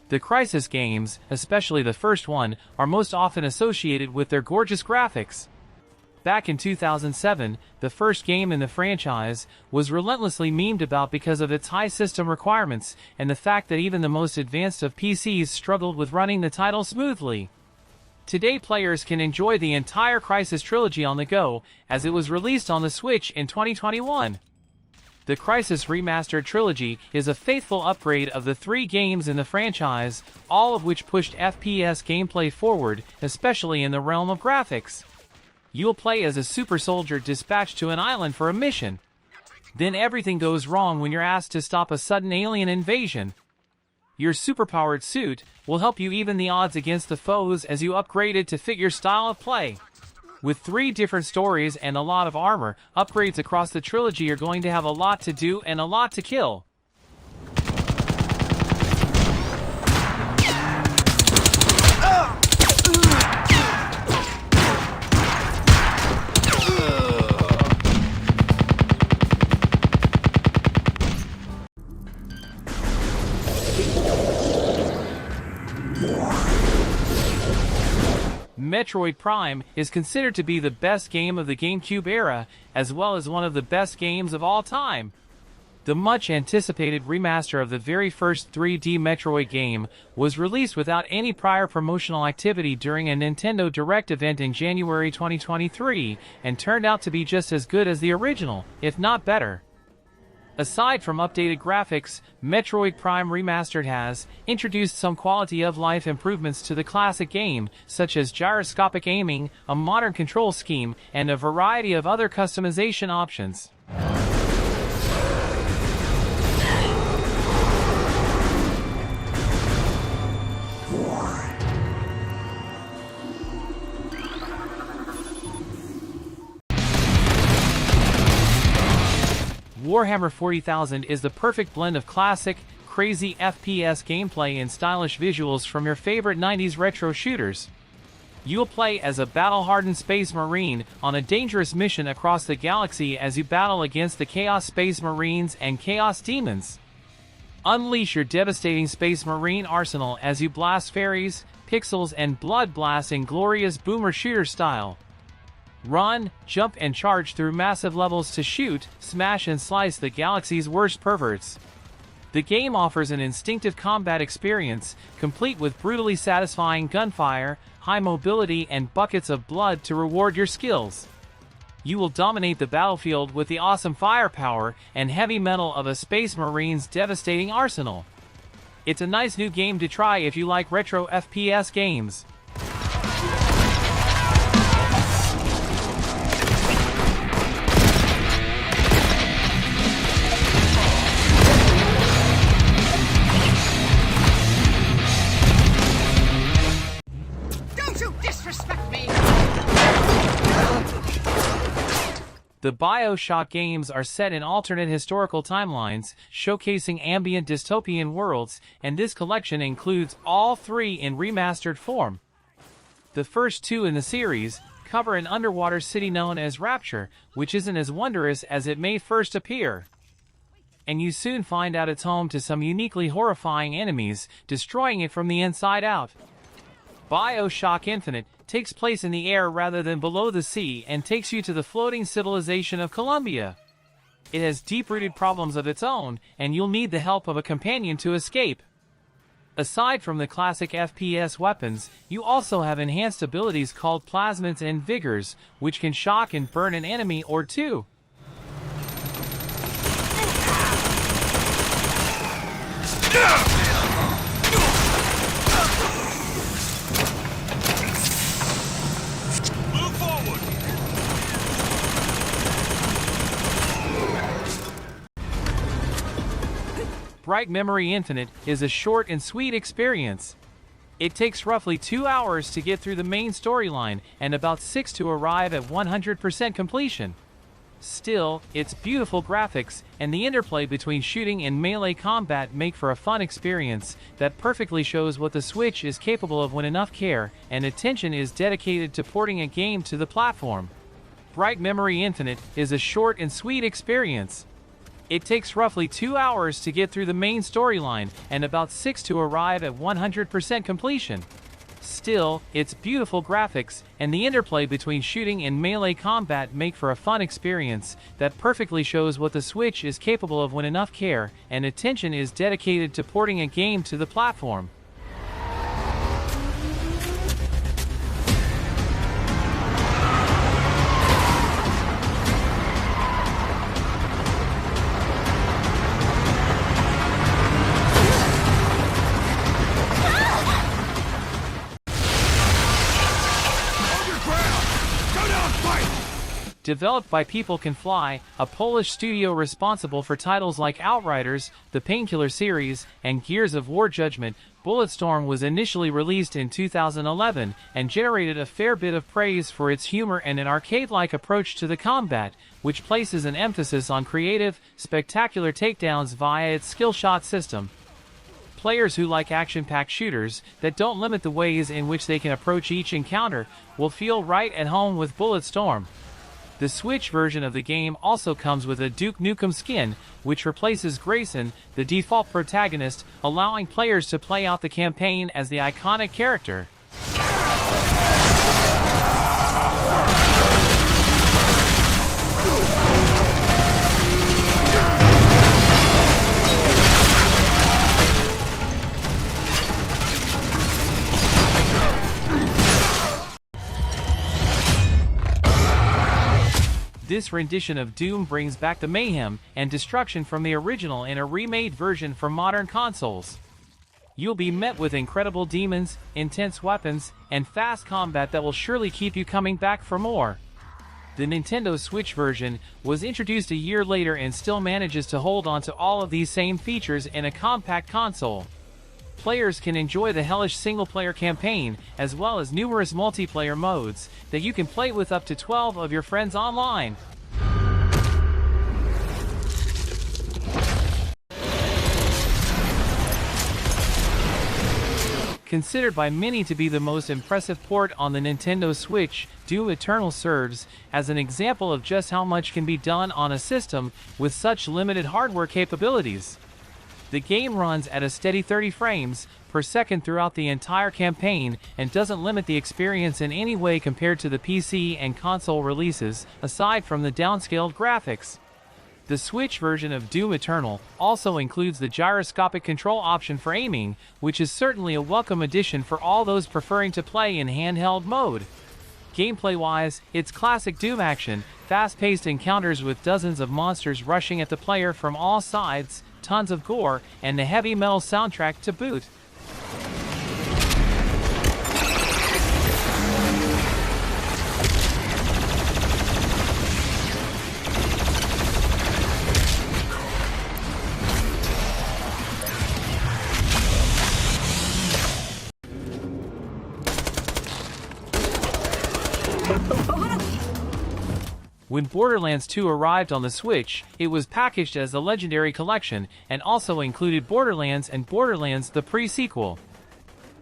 The Crysis games, especially the first one, are most often associated with their gorgeous graphics. Back in 2007, the first game in the franchise was relentlessly memed about because of its high system requirements and the fact that even the most advanced of PCs struggled with running the title smoothly. Today players can enjoy the entire Crysis trilogy on the go, as it was released on the Switch in 2021. The Crysis Remastered Trilogy is a faithful upgrade of the 3 games in the franchise, all of which pushed FPS gameplay forward, especially in the realm of graphics. You'll play as a super soldier dispatched to an island for a mission. Then everything goes wrong when you're asked to stop a sudden alien invasion. Your superpowered suit will help you even the odds against the foes as you upgrade it to fit your style of play. With 3 different stories and a lot of armor, upgrades across the trilogy are going to have a lot to do and a lot to kill. Metroid Prime is considered to be the best game of the GameCube era, as well as one of the best games of all time. The much-anticipated remaster of the very first 3D Metroid game was released without any prior promotional activity during a Nintendo Direct event in January 2023, and turned out to be just as good as the original, if not better. Aside from updated graphics, Metroid Prime Remastered has introduced some quality-of-life improvements to the classic game, such as gyroscopic aiming, a modern control scheme, and a variety of other customization options. Warhammer 40,000 is the perfect blend of classic, crazy FPS gameplay and stylish visuals from your favorite 90s retro shooters. You'll play as a battle-hardened space marine on a dangerous mission across the galaxy as you battle against the Chaos Space Marines and Chaos Demons. Unleash your devastating space marine arsenal as you blast fairies, pixels, and blood blasts in glorious boomer shooter style. Run, jump, and charge through massive levels to shoot, smash, and slice the galaxy's worst perverts. The game offers an instinctive combat experience, complete with brutally satisfying gunfire, high mobility, and buckets of blood to reward your skills. You will dominate the battlefield with the awesome firepower and heavy metal of a Space Marine's devastating arsenal. It's a nice new game to try if you like retro FPS games. The BioShock games are set in alternate historical timelines, showcasing ambient dystopian worlds, and this collection includes all 3 in remastered form. The first 2 in the series cover an underwater city known as Rapture, which isn't as wondrous as it may first appear. And you soon find out it's home to some uniquely horrifying enemies, destroying it from the inside out. BioShock Infinite takes place in the air rather than below the sea and takes you to the floating civilization of Columbia. It has deep-rooted problems of its own, and you'll need the help of a companion to escape. Aside from the classic FPS weapons, you also have enhanced abilities called plasmids and vigors, which can shock and burn an enemy or 2. Bright Memory Infinite is a short and sweet experience. It takes roughly 2 hours to get through the main storyline and about 6 to arrive at 100% completion. Still, its beautiful graphics and the interplay between shooting and melee combat make for a fun experience that perfectly shows what the Switch is capable of when enough care and attention is dedicated to porting a game to the platform. Bright Memory Infinite is a short and sweet experience. It takes roughly 2 hours to get through the main storyline and about 6 to arrive at 100% completion. Still, its beautiful graphics and the interplay between shooting and melee combat make for a fun experience that perfectly shows what the Switch is capable of when enough care and attention is dedicated to porting a game to the platform. Developed by People Can Fly, a Polish studio responsible for titles like Outriders, the Painkiller series, and Gears of War Judgment, Bulletstorm was initially released in 2011 and generated a fair bit of praise for its humor and an arcade-like approach to the combat, which places an emphasis on creative, spectacular takedowns via its skill shot system. Players who like action-packed shooters that don't limit the ways in which they can approach each encounter will feel right at home with Bulletstorm. The Switch version of the game also comes with a Duke Nukem skin, which replaces Grayson, the default protagonist, allowing players to play out the campaign as the iconic character. This rendition of Doom brings back the mayhem and destruction from the original in a remade version for modern consoles. You'll be met with incredible demons, intense weapons, and fast combat that will surely keep you coming back for more. The Nintendo Switch version was introduced a year later and still manages to hold on to all of these same features in a compact console. Players can enjoy the hellish single-player campaign, as well as numerous multiplayer modes that you can play with up to 12 of your friends online. Considered by many to be the most impressive port on the Nintendo Switch, Doom Eternal serves as an example of just how much can be done on a system with such limited hardware capabilities. The game runs at a steady 30 frames per second throughout the entire campaign and doesn't limit the experience in any way compared to the PC and console releases, aside from the downscaled graphics. The Switch version of Doom Eternal also includes the gyroscopic control option for aiming, which is certainly a welcome addition for all those preferring to play in handheld mode. Gameplay-wise, it's classic Doom action, fast-paced encounters with dozens of monsters rushing at the player from all sides, tons of gore, and a heavy metal soundtrack to boot. When Borderlands 2 arrived on the Switch, it was packaged as a Legendary Collection and also included Borderlands and Borderlands the pre-sequel.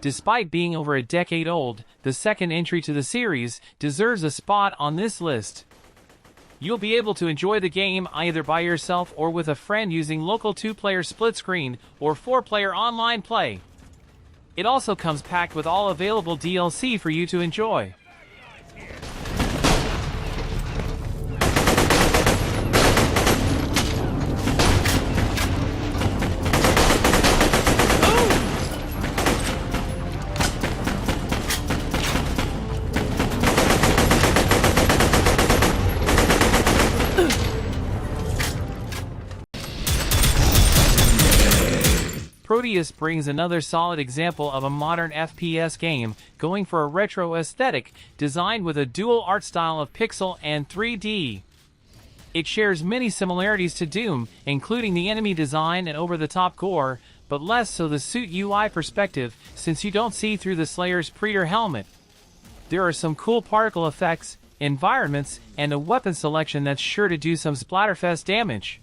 Despite being over a decade old, the second entry to the series deserves a spot on this list. You'll be able to enjoy the game either by yourself or with a friend using local 2-player split screen or 4-player online play. It also comes packed with all available DLC for you to enjoy. Prodeus brings another solid example of a modern FPS game, going for a retro aesthetic, designed with a dual art style of pixel and 3D. It shares many similarities to Doom, including the enemy design and over-the-top gore, but less so the suit UI perspective, since you don't see through the Slayer's Predator helmet. There are some cool particle effects, environments, and a weapon selection that's sure to do some splatterfest damage.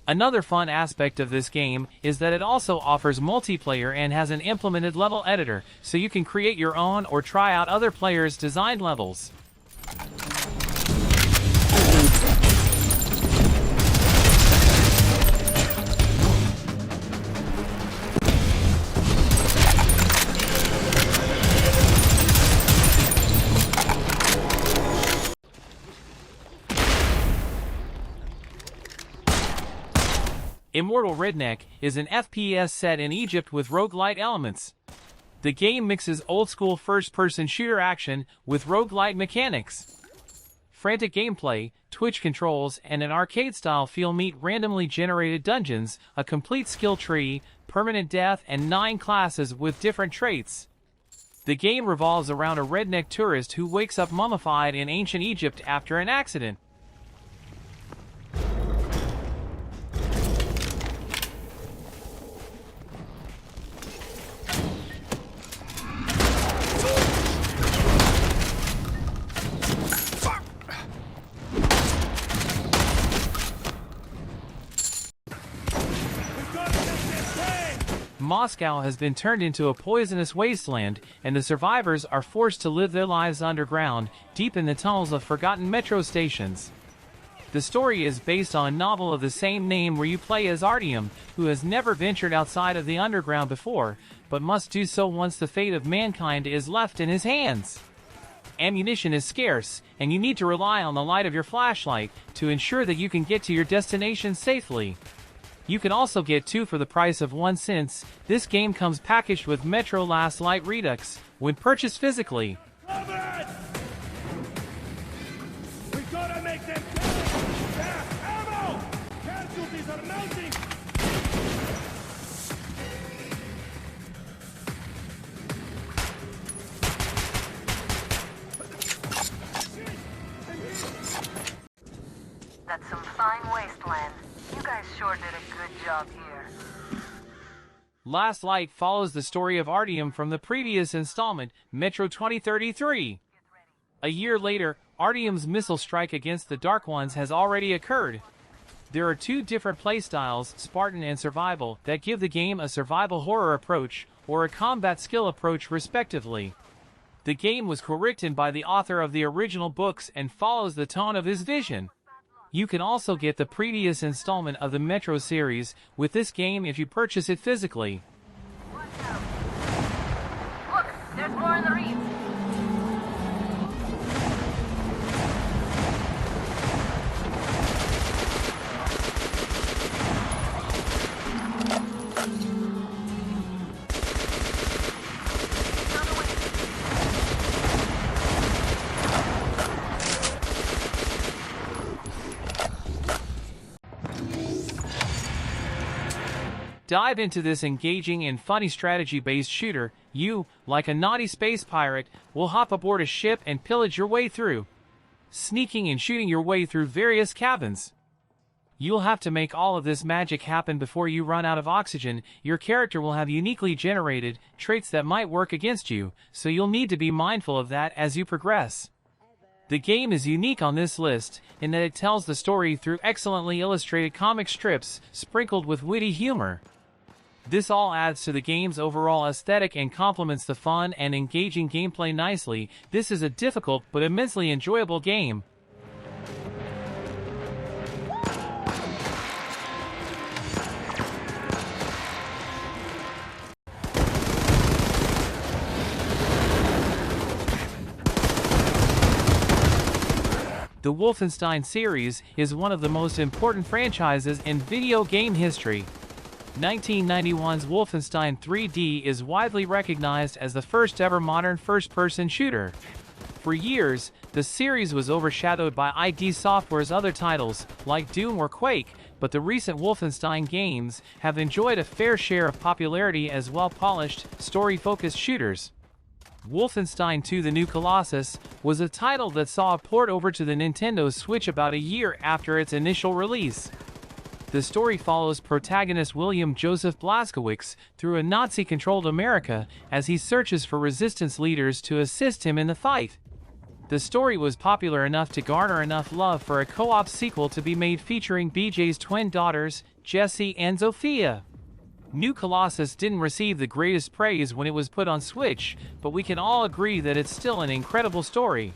Another fun aspect of this game is that it also offers multiplayer and has an implemented level editor, so you can create your own or try out other players' designed levels. Immortal Redneck is an FPS set in Egypt with roguelite elements. The game mixes old-school first-person shooter action with roguelite mechanics. Frantic gameplay, twitch controls, and an arcade-style feel meet randomly generated dungeons, a complete skill tree, permanent death, and 9 classes with different traits. The game revolves around a redneck tourist who wakes up mummified in ancient Egypt after an accident. Moscow has been turned into a poisonous wasteland, and the survivors are forced to live their lives underground, deep in the tunnels of forgotten metro stations. The story is based on a novel of the same name where you play as Artyom, who has never ventured outside of the underground before, but must do so once the fate of mankind is left in his hands. Ammunition is scarce, and you need to rely on the light of your flashlight to ensure that you can get to your destination safely. You can also get 2 for the price of 1 since this game comes packaged with Metro Last Light Redux when purchased physically. We gotta make them pay! Their ammo! Casualties are mounting! That's some fine wasteland. You guys sure did a good job here. Last Light follows the story of Artyom from the previous installment, Metro 2033. A year later, Artyom's missile strike against the Dark Ones has already occurred. There are 2 different playstyles, Spartan and Survival, that give the game a survival horror approach, or a combat skill approach respectively. The game was co-written by the author of the original books and follows the tone of his vision. You can also get the previous installment of the Metro series with this game if you purchase it physically. Watch out. Look, there's more in the reef. Dive into this engaging and funny strategy-based shooter. You, like a naughty space pirate, will hop aboard a ship and pillage your way through, sneaking and shooting your way through various cabins. You'll have to make all of this magic happen before you run out of oxygen. Your character will have uniquely generated traits that might work against you, so you'll need to be mindful of that as you progress. The game is unique on this list in that it tells the story through excellently illustrated comic strips sprinkled with witty humor. This all adds to the game's overall aesthetic and complements the fun and engaging gameplay nicely. This is a difficult but immensely enjoyable game. The Wolfenstein series is one of the most important franchises in video game history. 1991's Wolfenstein 3D is widely recognized as the first ever modern first-person shooter. For years, the series was overshadowed by ID Software's other titles, like Doom or Quake, but the recent Wolfenstein games have enjoyed a fair share of popularity as well-polished, story-focused shooters. Wolfenstein 2: The New Colossus was a title that saw a port over to the Nintendo Switch about a year after its initial release. The story follows protagonist William Joseph Blazkowicz through a Nazi-controlled America as he searches for resistance leaders to assist him in the fight. The story was popular enough to garner enough love for a co-op sequel to be made featuring BJ's twin daughters, Jessie and Zofia. New Colossus didn't receive the greatest praise when it was put on Switch, but we can all agree that it's still an incredible story.